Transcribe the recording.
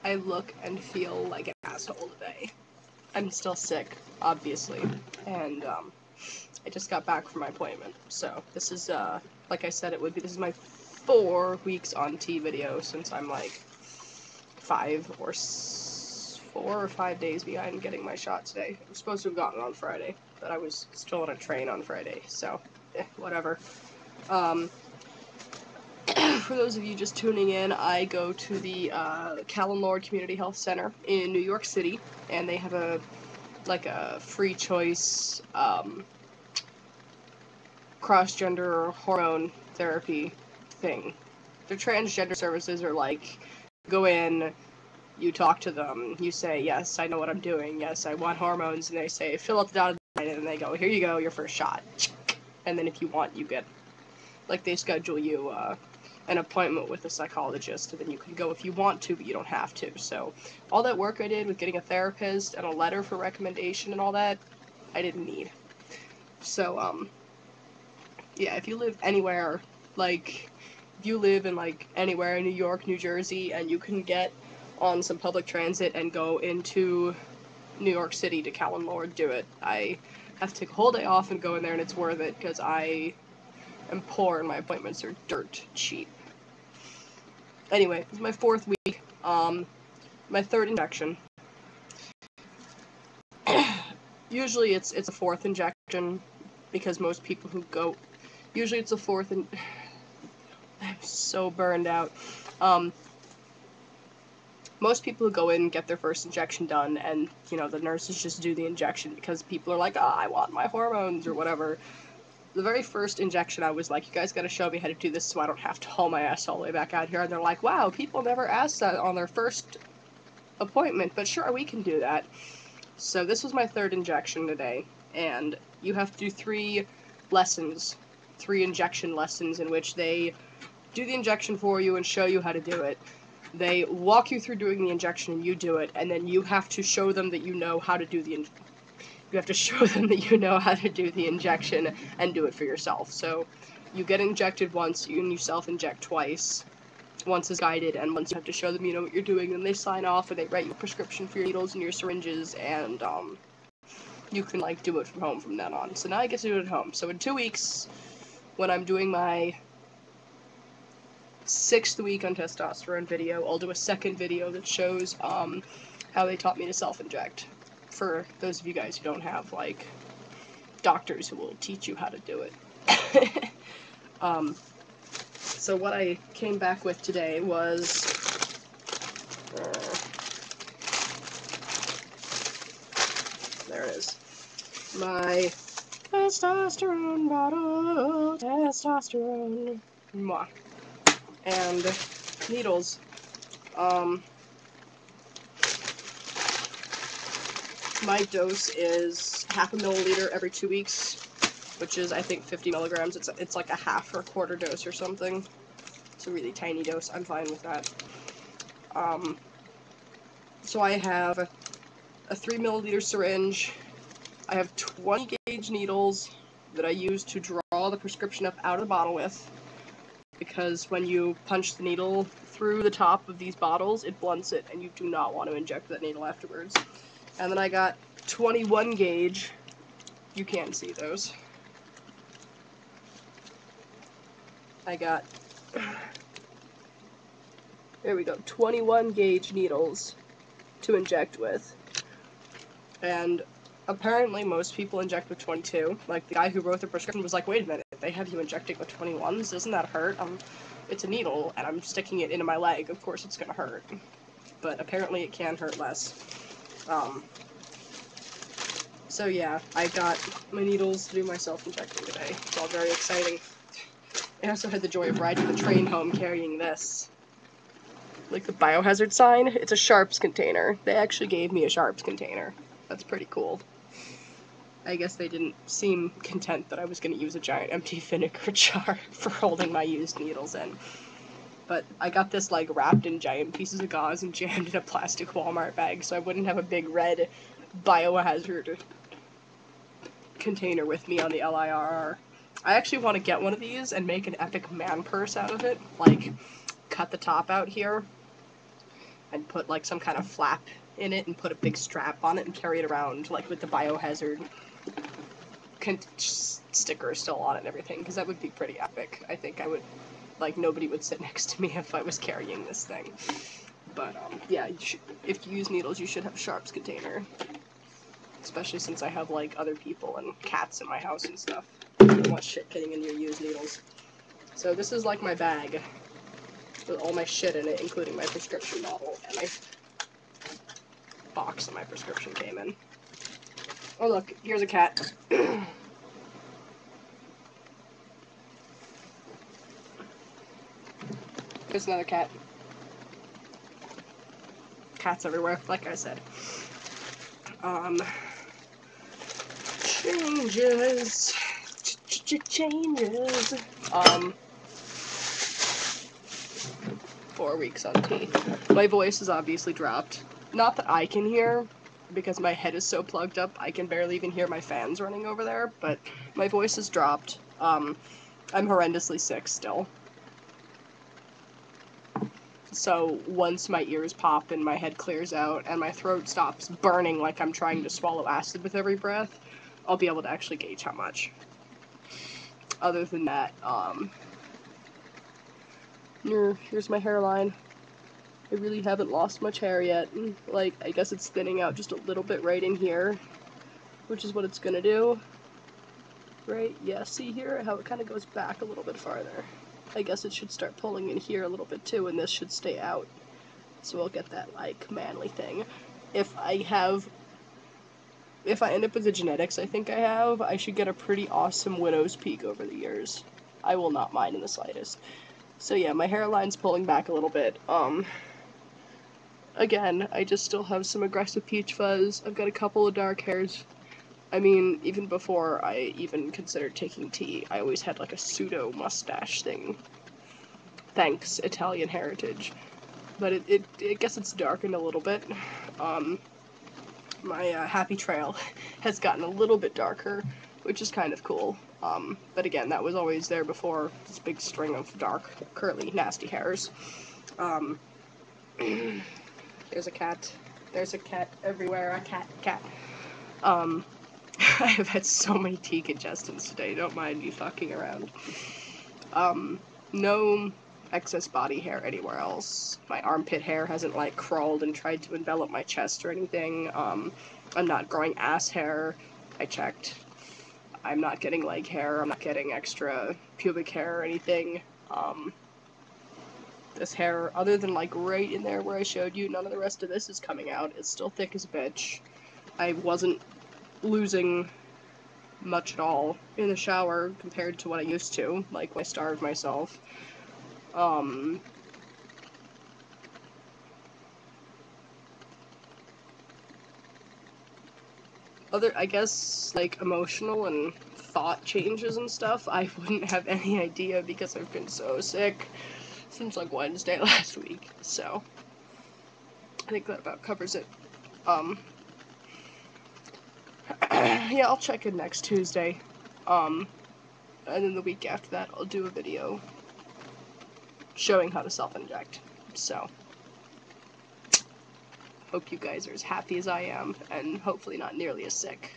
I look and feel like an asshole today. I'm still sick, obviously, and I just got back from my appointment. So this is, like I said, this is my 4 weeks on T video since I'm like 4 or 5 days behind getting my shot today. I was supposed to have gotten it on Friday, but I was still on a train on Friday, so whatever. For those of you just tuning in, I go to the Callen-Lorde Community Health Center in New York City, and they have a free choice cross-gender hormone therapy thing. The transgender services are like, go in, you talk to them, you say, yes, I know what I'm doing, yes, I want hormones, and they say, fill out the dotted line, and they go, here you go, your first shot. And then if you want, you get, like, they schedule you an appointment with a psychologist, and then you can go if you want to, but you don't have to. So all that work I did with getting a therapist and a letter for recommendation and all that, I didn't need. So, yeah, if you live anywhere, like, if you live in, like, anywhere in New York, New Jersey, and you can get on some public transit and go into New York City to Callen-Lorde, do it. I have to take a whole day off and go in there, and it's worth it, because I am poor and my appointments are dirt cheap. Anyway, this is my 4th week, my 3rd injection. Usually it's a 4th injection, because most people who go, usually it's a 4th, and I'm so burned out. Most people who go in and get their first injection done, and, you know, the nurses just do the injection because people are like, oh, I want my hormones, or whatever. The very first injection, I was like, you guys gotta show me how to do this so I don't have to haul my ass all the way back out here. And they're like, wow, people never ask that on their first appointment, but sure, we can do that. So this was my 3rd injection today, and you have to do 3 injection lessons in which they do the injection for you and show you how to do it. They walk you through doing the injection and you do it, and then you have to show them that you know how to do the injection. You have to show them that you know how to do the injection and do it for yourself. So you get injected once, and you self-inject twice. Once is guided, and once you have to show them you know what you're doing, and they sign off, and they write you a prescription for your needles and your syringes, and you can, like, do it from home from then on. So now I get to do it at home. So in 2 weeks, when I'm doing my 6th week on testosterone video, I'll do a 2nd video that shows how they taught me to self-inject. For those of you guys who don't have, like, doctors who will teach you how to do it. So what I came back with today was, there it is, my testosterone bottle, testosterone, mwah, and needles. My dose is 1/2 milliliter every 2 weeks, which is, I think, 50 milligrams. It's like a half or a quarter dose or something. It's a really tiny dose. I'm fine with that. So I have a 3 milliliter syringe. I have 20 gauge needles that I use to draw the prescription up out of the bottle with, because when you punch the needle through the top of these bottles, it blunts it, and you do not want to inject that needle afterwards. And then I got 21 gauge, you can't see those. I got, there we go, 21 gauge needles to inject with. And apparently most people inject with 22. Like, the guy who wrote the prescription was like, wait a minute, they have you injecting with 21s? Doesn't that hurt? It's a needle, and I'm sticking it into my leg. Of course it's gonna hurt. But apparently it can hurt less. So yeah, I got my needles to do my self-injecting today. It's all very exciting. I also had the joy of riding the train home carrying this. Like the biohazard sign, it's a sharps container. They actually gave me a sharps container. That's pretty cool. I guess they didn't seem content that I was going to use a giant empty vinegar jar for holding my used needles in. But I got this, like, wrapped in giant pieces of gauze and jammed in a plastic Walmart bag so I wouldn't have a big red biohazard container with me on the LIRR. I actually want to get one of these and make an epic man purse out of it. Like, cut the top out here I'd put like some kind of flap in it and put a big strap on it and carry it around like with the biohazard sticker still on it and everything, because that would be pretty epic. I think I would, like, nobody would sit next to me if I was carrying this thing. But yeah, if you use needles, you should have a sharps container. Especially since I have, like, other people and cats in my house and stuff. I don't want shit getting into your used needles. So this is, like, my bag with all my shit in it, including my prescription bottle and my box that my prescription came in. Oh, look, here's a cat. There's another cat. Cats everywhere, like I said. Changes. Changes. 4 weeks on tea. My voice is obviously dropped. Not that I can hear, because my head is so plugged up, I can barely even hear my fans running over there, but my voice is dropped. I'm horrendously sick still. So once my ears pop and my head clears out and my throat stops burning like I'm trying to swallow acid with every breath, I'll be able to actually gauge how much. Other than that, here's my hairline. I really haven't lost much hair yet. Like, I guess it's thinning out just a little bit right in here, which is what it's gonna do. Right? Yeah, see here how it kind of goes back a little bit farther. I guess it should start pulling in here a little bit too, and this should stay out. So we'll get that, like, manly thing. If I end up with the genetics I think I have, I should get a pretty awesome widow's peak over the years. I will not mind in the slightest. So yeah, my hairline's pulling back a little bit. Again, I just still have some aggressive peach fuzz. I've got a couple of dark hairs. I mean, even before I even considered taking tea, I always had like a pseudo mustache thing. Thanks, Italian heritage. But I guess it's darkened a little bit. My happy trail has gotten a little bit darker, which is kind of cool. But again, that was always there before, this big string of dark, curly, nasty hairs. There's a cat. There's a cat everywhere. A cat. I have had so many tea congestions today, don't mind me fucking around. No excess body hair anywhere else. My armpit hair hasn't, like, crawled and tried to envelop my chest or anything. I'm not growing ass hair. I checked. I'm not getting leg hair. I'm not getting extra pubic hair or anything. This hair, other than, like, right in there where I showed you, none of the rest of this is coming out. It's still thick as a bitch. I wasn't losing much at all in the shower compared to what I used to, like when I starved myself. I guess, like, emotional and thought changes and stuff, I wouldn't have any idea because I've been so sick since, like, Wednesday last week, so I think that about covers it. Yeah, I'll check in next Tuesday, and then the week after that, I'll do a video showing how to self-inject, so hope you guys are as happy as I am, and hopefully not nearly as sick.